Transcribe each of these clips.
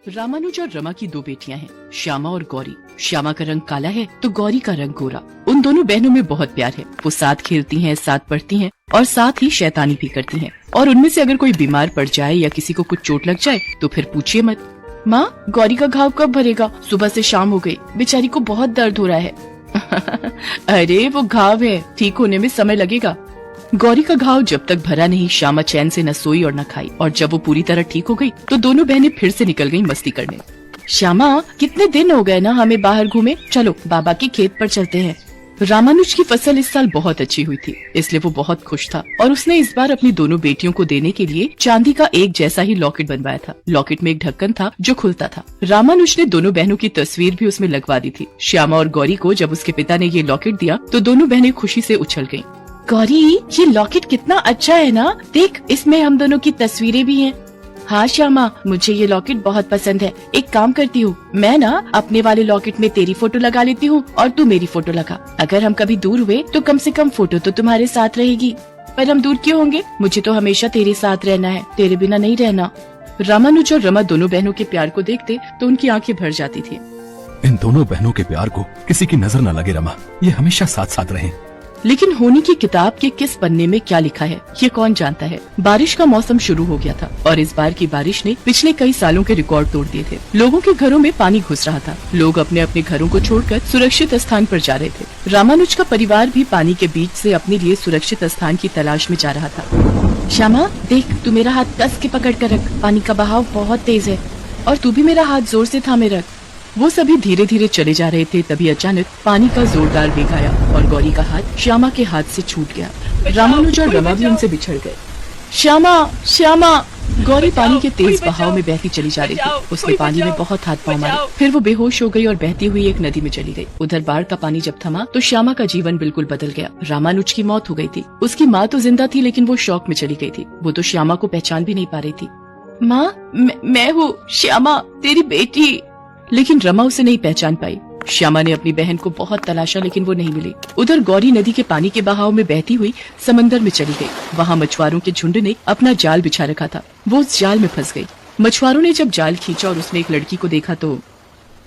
रामानुज और रमा की दो बेटियां हैं, श्यामा और गौरी। श्यामा का रंग काला है तो गौरी का रंग गोरा। उन दोनों बहनों में बहुत प्यार है। वो साथ खेलती हैं, साथ पढ़ती हैं और साथ ही शैतानी भी करती हैं। और उनमें से अगर कोई बीमार पड़ जाए या किसी को कुछ चोट लग जाए तो फिर पूछिए मत। माँ, गौरी का घाव कब भरेगा? सुबह से शाम हो गई, बेचारी को बहुत दर्द हो रहा है। अरे वो घाव है, ठीक होने में समय लगेगा। गौरी का घाव जब तक भरा नहीं, श्यामा चैन से न सोई और न खाई। और जब वो पूरी तरह ठीक हो गई तो दोनों बहनें फिर से निकल गईं मस्ती करने। श्यामा, कितने दिन हो गए ना हमें बाहर घूमे, चलो बाबा के खेत पर चलते हैं। रामानुज की फसल इस साल बहुत अच्छी हुई थी, इसलिए वो बहुत खुश था और उसने इस बार अपनी दोनों बेटियों को देने के लिए चांदी का एक जैसा ही लॉकेट बनवाया था। लॉकेट में एक ढक्कन था जो खुलता था। रामानुज ने दोनों बहनों की तस्वीर भी उसमें लगवा दी थी। श्यामा और गौरी को जब उसके पिता ने ये लॉकेट दिया तो दोनों बहनें खुशी से उछल गयी। गौरी, ये लॉकेट कितना अच्छा है ना, देख इसमें हम दोनों की तस्वीरें भी हैं। हाँ श्यामा, मुझे ये लॉकेट बहुत पसंद है। एक काम करती हूँ, मैं ना अपने वाले लॉकेट में तेरी फोटो लगा लेती हूँ और तू मेरी फोटो लगा। अगर हम कभी दूर हुए तो कम से कम फोटो तो तुम्हारे साथ रहेगी। पर हम दूर क्यों होंगे? मुझे तो हमेशा तेरे साथ रहना है, तेरे बिना नहीं रहना। रामानुज और रमा दोनों बहनों के प्यार को देखते तो उनकी आंखें भर जाती थी। इन दोनों बहनों के प्यार को किसी की नजर न लगे रमा, ये हमेशा साथ साथ रहें। लेकिन होनी की किताब के किस पन्ने में क्या लिखा है ये कौन जानता है। बारिश का मौसम शुरू हो गया था और इस बार की बारिश ने पिछले कई सालों के रिकॉर्ड तोड़ दिए थे। लोगों के घरों में पानी घुस रहा था। लोग अपने अपने घरों को छोड़कर सुरक्षित स्थान पर जा रहे थे। रामानुज का परिवार भी पानी के बीच से अपने लिए सुरक्षित स्थान की तलाश में जा रहा था। श्यामा, देख, तू मेरा हाथ कस के पकड़ कर रख, पानी का बहाव बहुत तेज है। और तू भी मेरा हाथ जोर से थामे रख। वो सभी धीरे धीरे चले जा रहे थे, तभी अचानक पानी का जोरदार वेग आया और गौरी का हाथ श्यामा के हाथ से छूट गया। रामानुज और रमा भी उनसे बिछड़ गए। श्यामा, श्यामा! गौरी पानी के तेज बहाव में बहती चली जा रही थी। उसने पानी में बहुत हाथ पांव मारे, फिर वो बेहोश हो गई और बहती हुई एक नदी में चली गई। उधर बाढ़ का पानी जब थमा तो श्यामा का जीवन बिल्कुल बदल गया। रामानुज की मौत हो गई थी। उसकी माँ तो जिंदा थी लेकिन वो शौक में चली गई थी। वो तो श्यामा को पहचान भी नहीं पा रही थी। माँ, मैं हूँ श्यामा, तेरी बेटी। लेकिन रमा उसे नहीं पहचान पाई। श्यामा ने अपनी बहन को बहुत तलाशा लेकिन वो नहीं मिली। उधर गौरी नदी के पानी के बहाव में बहती हुई समंदर में चली गई। वहाँ मछुआरों के झुंड ने अपना जाल बिछा रखा था। वो उस जाल में फंस गई। मछुआरों ने जब जाल खींचा और उसमें एक लड़की को देखा तो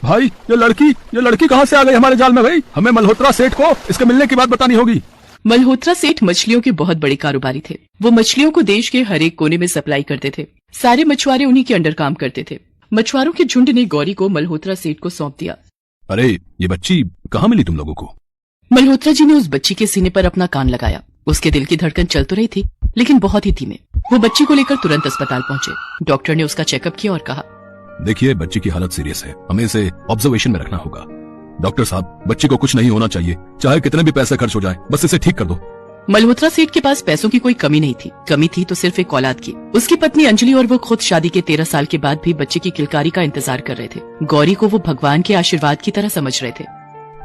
भाई, ये लड़की कहाँ से आ गई हमारे जाल में? भाई, हमें मल्होत्रा सेठ को इसके मिलने की बात बतानी होगी। मल्होत्रा सेठ मछलियों के बहुत बड़े कारोबारी थे। वो मछलियों को देश के हर एक कोने में सप्लाई करते थे। सारे मछुआरे उन्हीं के अंडर काम करते थे। मछुआरों के झुंड ने गौरी को मल्होत्रा सेठ को सौंप दिया। अरे, ये बच्ची कहाँ मिली तुम लोगों को? मल्होत्रा जी ने उस बच्ची के सीने पर अपना कान लगाया। उसके दिल की धड़कन चल तो रही थी लेकिन बहुत ही धीमे। वो बच्ची को लेकर तुरंत अस्पताल पहुँचे। डॉक्टर ने उसका चेकअप किया और कहा, देखिए, बच्ची की हालत सीरियस है, हमें इसे ऑब्जर्वेशन में रखना होगा। डॉक्टर साहब, बच्ची को कुछ नहीं होना चाहिए, चाहे कितने भी पैसे खर्च हो जाए, बस इसे ठीक कर दो। मल्होत्रा सेठ के पास पैसों की कोई कमी नहीं थी। कमी थी तो सिर्फ एक औलाद की। उसकी पत्नी अंजलि और वो खुद शादी के 13 साल के बाद भी बच्चे की किलकारी का इंतजार कर रहे थे। गौरी को वो भगवान के आशीर्वाद की तरह समझ रहे थे।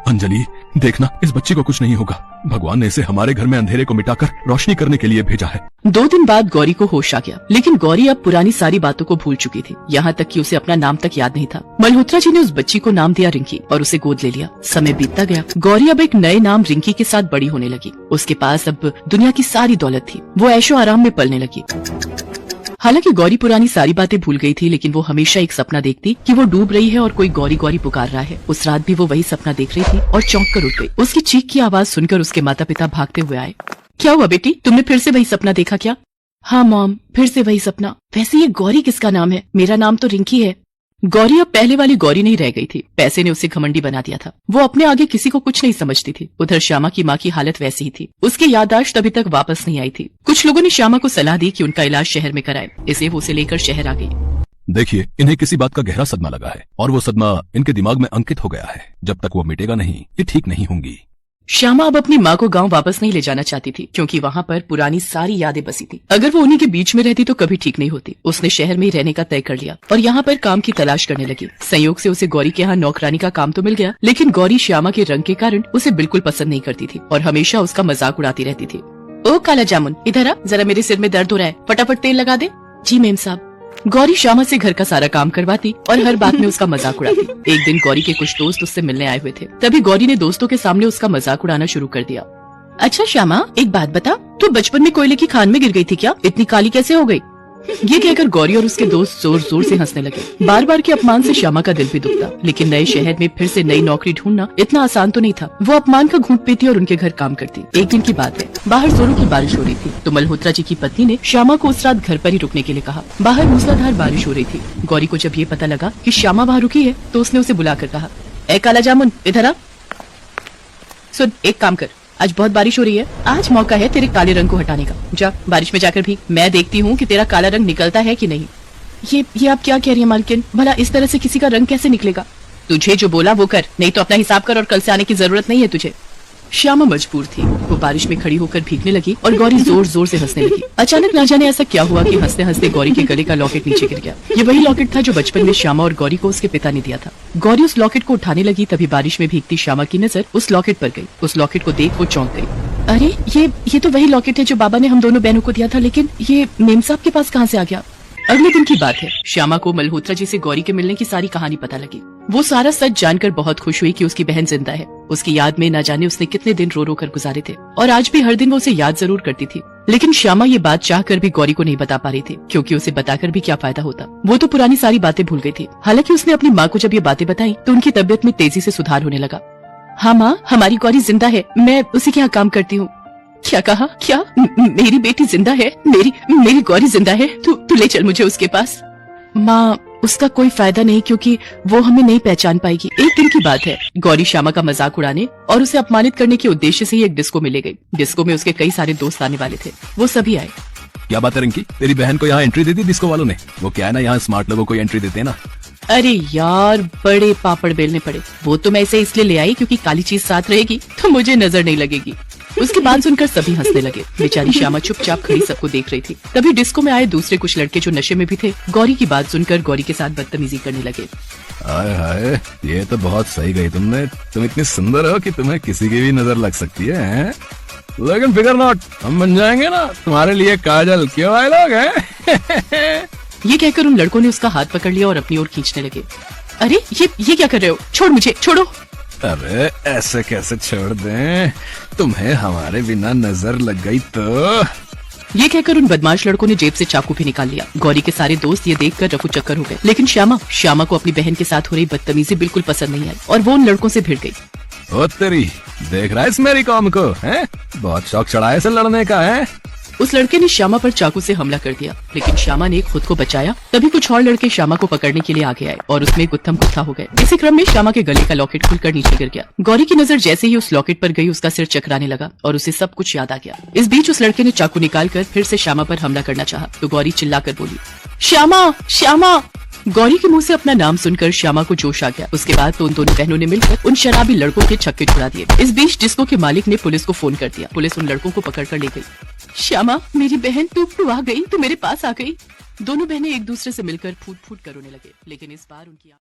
अंजलि, देखना, इस बच्ची को कुछ नहीं होगा। भगवान ने इसे हमारे घर में अंधेरे को मिटाकर रोशनी करने के लिए भेजा है। 2 दिन बाद गौरी को होश आ गया, लेकिन गौरी अब पुरानी सारी बातों को भूल चुकी थी। यहाँ तक कि उसे अपना नाम तक याद नहीं था। मल्होत्रा जी ने उस बच्ची को नाम दिया रिंकी और उसे गोद ले लिया। समय बीतता गया। गौरी अब एक नए नाम रिंकी के साथ बड़ी होने लगी। उसके पास अब दुनिया की सारी दौलत थी। वो ऐशो आराम में पलने लगी। हालांकि गौरी पुरानी सारी बातें भूल गई थी, लेकिन वो हमेशा एक सपना देखती कि वो डूब रही है और कोई गौरी गौरी पुकार रहा है। उस रात भी वो वही सपना देख रही थी और चौंक कर उठ गई। उसकी चीख की आवाज सुनकर उसके माता पिता भागते हुए आए। क्या हुआ बेटी, तुमने फिर से वही सपना देखा क्या? हाँ मॉम, फिर से वही सपना। वैसे ये गौरी किसका नाम है? मेरा नाम तो रिंकी है। गौरी अब पहले वाली गौरी नहीं रह गई थी। पैसे ने उसे घमंडी बना दिया था। वो अपने आगे किसी को कुछ नहीं समझती थी। उधर श्यामा की माँ की हालत वैसी ही थी। उसकी याददाश्त अभी तक वापस नहीं आई थी। कुछ लोगों ने श्यामा को सलाह दी कि उनका इलाज शहर में कराए, इसलिए वो उसे लेकर शहर आ गई। देखिए, इन्हें किसी बात का गहरा सदमा लगा है और वो सदमा इनके दिमाग में अंकित हो गया है। जब तक वो मिटेगा नहीं, ये ठीक नहीं होंगी। श्यामा अब अपनी माँ को गांव वापस नहीं ले जाना चाहती थी, क्योंकि वहाँ पर पुरानी सारी यादें बसी थी। अगर वो उन्हीं के बीच में रहती तो कभी ठीक नहीं होती। उसने शहर में ही रहने का तय कर लिया और यहाँ पर काम की तलाश करने लगी। संयोग से उसे गौरी के यहाँ नौकरानी का काम तो मिल गया, लेकिन गौरी श्यामा के रंग के कारण उसे बिल्कुल पसंद नहीं करती थी और हमेशा उसका मजाक उड़ाती रहती थी। ओ काला जामुन, इधर आ, जरा मेरे सिर में दर्द हो रहा है, फटाफट तेल लगा दे। जी मेम साहब। गौरी श्यामा से घर का सारा काम करवाती और हर बात में उसका मजाक उड़ाती। एक दिन गौरी के कुछ दोस्त उससे मिलने आए हुए थे। तभी गौरी ने दोस्तों के सामने उसका मजाक उड़ाना शुरू कर दिया। अच्छा श्यामा, एक बात बता, तू बचपन में कोयले की खान में गिर गई थी क्या? इतनी काली कैसे हो गई? ये कहकर गौरी और उसके दोस्त जोर जोर से हंसने लगे। बार बार के अपमान से श्यामा का दिल भी दुखता, लेकिन नए शहर में फिर से नई नौकरी ढूंढना इतना आसान तो नहीं था। वो अपमान का घूंट पीती और उनके घर काम करती। एक दिन की बात है, बाहर जोरों की बारिश हो रही थी, तो मल्होत्रा जी की पत्नी ने श्यामा को उस रात घर पर ही रुकने के लिए कहा। बाहर मूसलाधार बारिश हो रही थी। गौरी को जब ये पता लगा कि श्यामा वहाँ रुकी है, तो उसने उसे बुलाकर कहा, ए काला जामुन, इधर आ। सुन, एक काम कर, आज बहुत बारिश हो रही है, आज मौका है तेरे काले रंग को हटाने का। जा बारिश में जाकर भीग, मैं देखती हूँ कि तेरा काला रंग निकलता है कि नहीं। ये आप क्या कह रही है मालकिन? भला इस तरह से किसी का रंग कैसे निकलेगा? तुझे जो बोला वो कर, नहीं तो अपना हिसाब कर और कल से आने की जरूरत नहीं है तुझे। श्यामा मजबूर थी। वो बारिश में खड़ी होकर भीगने लगी और गौरी जोर जोर से हंसने लगी। अचानक ना जाने ऐसा क्या हुआ कि हंसते हंसते गौरी के गले का लॉकेट नीचे गिर गया। ये वही लॉकेट था जो बचपन में श्यामा और गौरी को उसके पिता ने दिया था। गौरी उस लॉकेट को उठाने लगी, तभी बारिश में भीगती श्यामा की नजर उस लॉकेट पर गई। उस लॉकेट को देख वो चौंक गई। अरे ये तो वही लॉकेट है जो बाबा ने हम दोनों बहनों को दिया था, लेकिन ये मेम साहब के पास कहाँ से आ गया? अगले दिन की बात है। श्यामा को मल्होत्रा जी से गौरी के मिलने की सारी कहानी पता लगी। वो सारा सच जानकर बहुत खुश हुई कि उसकी बहन जिंदा है। उसकी याद में न जाने उसने कितने दिन रो रो कर गुजारे थे, और आज भी हर दिन वो उसे याद जरूर करती थी। लेकिन श्यामा ये बात चाहकर भी गौरी को नहीं बता पा रही थी, क्योंकि उसे बताकर भी क्या फायदा होता। वो तो पुरानी सारी बातें भूल गई थी। हालांकि उसने अपनी माँ को जब ये बातें बताई तो उनकी तबीयत में तेजी से सुधार होने लगा। हाँ माँ, हमारी गौरी जिंदा है, मैं उसी के यहाँ काम करती हूँ। क्या कहा? क्या मेरी बेटी जिंदा है? मेरी गौरी जिंदा है? तू ले चल मुझे उसके पास। माँ, उसका कोई फायदा नहीं, क्योंकि वो हमें नहीं पहचान पाएगी। एक दिन की बात है, गौरी श्यामा का मजाक उड़ाने और उसे अपमानित करने के उद्देश्य से ही एक डिस्को में ले गई। डिस्को में उसके कई सारे दोस्त आने वाले थे। वो सभी आए। क्या बात है रिंकी, तेरी बहन को यहाँ एंट्री दे दी डिस्को वालों ने? वो क्या है ना, यहाँ स्मार्ट लोगों को एंट्री देते हैं ना। अरे यार, बड़े पापड़ बेलने पड़े। वो तो मैं इसे इसलिए ले आई क्योंकि काली चीज साथ रहेगी तो मुझे नजर नहीं लगेगी। उसकी बात सुनकर सभी हंसने लगे। बेचारी श्यामा चुपचाप खड़ी सबको देख रही थी। तभी डिस्को में आए दूसरे कुछ लड़के जो नशे में भी थे, गौरी की बात सुनकर गौरी के साथ बदतमीजी करने लगे। हाय हाय, ये तो बहुत सही गई तुमने। तुम इतनी सुंदर हो कि तुम्हें किसी की भी नजर लग सकती है? लेकिन फिकर नॉट, हम बन जाएंगे ना तुम्हारे लिए काजल। क्यों आए लोग हैं? ये कहकर उन लड़कों ने उसका हाथ पकड़ लिया और अपनी ओर खींचने लगे। अरे ये क्या कर रहे हो? छोड़ मुझे, छोड़ो। अरे ऐसे कैसे छोड़ दें? तुम्हें हमारे बिना नजर लग गई तो? ये कहकर उन बदमाश लड़कों ने जेब से चाकू भी निकाल लिया। गौरी के सारे दोस्त ये देखकर रफू चक्कर हो गए, लेकिन श्यामा को अपनी बहन के साथ हो रही बदतमीजी बिल्कुल पसंद नहीं आई और वो उन लड़कों से भिड़ गई। ओ तेरी, देख रहा है इस मेरी कौम को? हैं? बहुत शौक चढ़ा है इसे लड़ने का है। उस लड़के ने श्यामा पर चाकू से हमला कर दिया, लेकिन श्यामा ने खुद को बचाया। तभी कुछ और लड़के श्यामा को पकड़ने के लिए आगे आए और उसमें गुत्थम गुत्था हो गए। इसी क्रम में श्यामा के गले का लॉकेट खुलकर नीचे गिर गया। गौरी की नजर जैसे ही उस लॉकेट पर गई, उसका सिर चकराने लगा और उसे सब कुछ याद आ गया। इस बीच उस लड़के ने चाकू निकालकर फिर से श्यामा पर हमला करना चाहा, तो गौरी चिल्लाकर बोली, श्यामा, श्यामा। गौरी के मुंह से अपना नाम सुनकर श्यामा को जोश आ गया। उसके बाद तो उन दोनों बहनों ने मिलकर उन शराबी लड़कों के छक्के छुड़ा दिए। इस बीच डिस्को के मालिक ने पुलिस को फोन कर दिया। पुलिस उन लड़कों को पकड़कर ले गई। श्यामा, मेरी बहन, तू आ गई, तू मेरे पास आ गई। दोनों बहनें एक दूसरे से मिलकर फूट फूट कर रोने लगे, लेकिन इस बार उनकी